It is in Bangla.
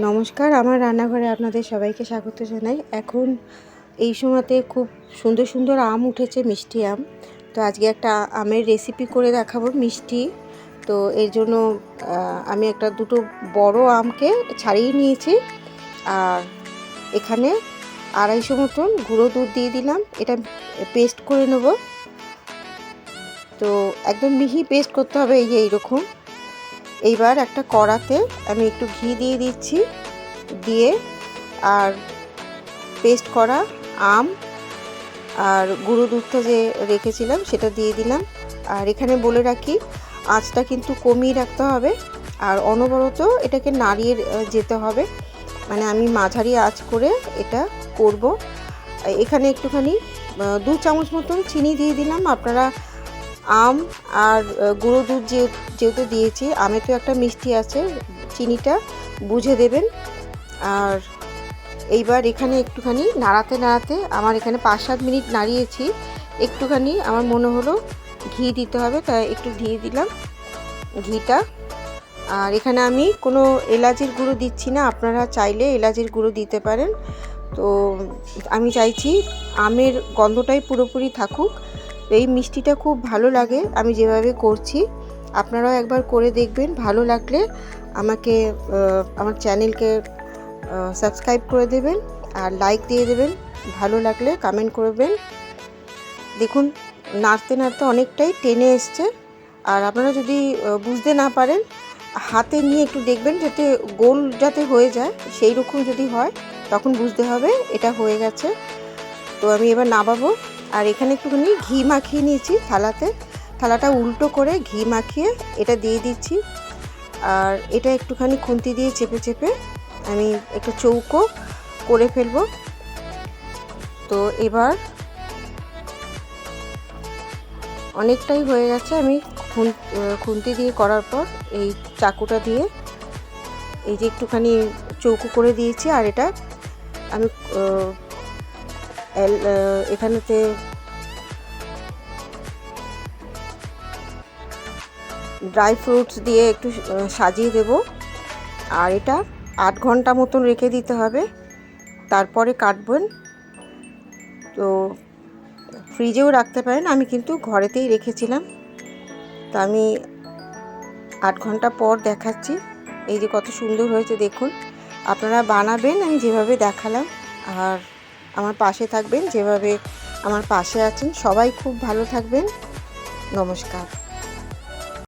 নমস্কার, আমার রান্নাঘরে আপনাদের সবাইকে স্বাগত জানাই। এখন এই সময়তে খুব সুন্দর সুন্দর আম উঠেছে, মিষ্টি আম। তো আজকে একটা আমের রেসিপি করে দেখাবো মিষ্টি। তো এর জন্য আমি দুটো বড় আমকে ছাড়িয়ে নিয়েছি, আর এখানে 250 মতন গুঁড়ো দুধ দিয়ে দিলাম। এটা পেস্ট করে নেব। তো একদম মিহি পেস্ট করতে হবে, এই যে এইরকম। এইবার একটা কড়াতে আমি একটু ঘি দিয়ে দিচ্ছি, দিয়ে আর পেস্ট করা আম আর গুঁড়ো দুধটা যে রেখেছিলাম সেটা দিয়ে দিলাম। আর এখানে বলে রাখি, আঁচটা কিন্তু কমিয়ে রাখতে হবে, আর অনবরত এটাকে নাড়িয়ে যেতে হবে। মানে আমি মাঝারি আঁচ করে এটা করব। এখানে একটুখানি 2 চামচ মতন চিনি দিয়ে দিলাম। আপনারা আম আর গুঁড়ো দুধ যেহেতু দিয়েছি, আমে তো একটা মিষ্টি আছে, চিনিটা বুঝে দেবেন। আর এইবার এখানে একটুখানি নাড়াতে নাড়াতে আমার এখানে 5-7 মিনিট নাড়িয়েছি। একটুখানি আমার মনে হলো ঘি দিতে হবে, তাই একটু দিয়ে দিলাম ঘিটা। আর এখানে আমি কোনো এলাচের গুঁড়ো দিচ্ছি না, আপনারা চাইলে এলাচের গুঁড়ো দিতে পারেন। তো আমি চাইছি আমের গন্ধটাই পুরোপুরি থাকুক। এই মিষ্টিটা খুব ভালো লাগে আমি যেভাবে করছি, আপনারাও একবার করে দেখবেন। ভালো লাগলে আমাকে আমার চ্যানেলকে সাবস্ক্রাইব করে দেবেন আর লাইক দিয়ে দেবেন। ভালো লাগলে কমেন্ট করবেন। দেখুন, নাড়তে নাড়তে অনেকটাই টেনে এসছে। আর আপনারা যদি বুঝতে না পারেন, হাতে নিয়ে একটু দেখবেন যাতে গোল যাতে হয়ে যায়, সেই রকম যদি হয় তখন বুঝতে হবে এটা হয়ে গেছে। তো আমি এবার নামাবো। আর এখানে একটুখানি ঘি মাখিয়ে নিয়েছি থালাটা উল্টো করে ঘি মাখিয়ে এটা দিয়ে দিচ্ছি। আর এটা একটুখানি খুন্তি দিয়ে চেপে চেপে আমি একটু চৌকো করে ফেলবো। তো এবার অনেকটাই হয়ে গেছে। আমি খুন্তি দিয়ে করার পর এই চাকুটা দিয়ে এই যে একটুখানি চৌকো করে দিয়েছি। আর এটা আমি এখানেতে ড্রাই ফ্রুটস দিয়ে একটু সাজিয়ে দেব। আর এটা 8 ঘন্টা মতন রেখে দিতে হবে, তারপরে কাটবেন। তো ফ্রিজেও রাখতে পারেন, আমি কিন্তু ঘরেতেই রেখেছিলাম। তো আমি 8 ঘন্টা পর দেখাচ্ছি। এই যে কত সুন্দর হয়েছে দেখুন। আপনারা বানাবেন আমি যেভাবে দেখালাম, আর আমার পাশে থাকবেন যেভাবে আমার পাশে আছেন। সবাই খুব ভালো থাকবেন। নমস্কার।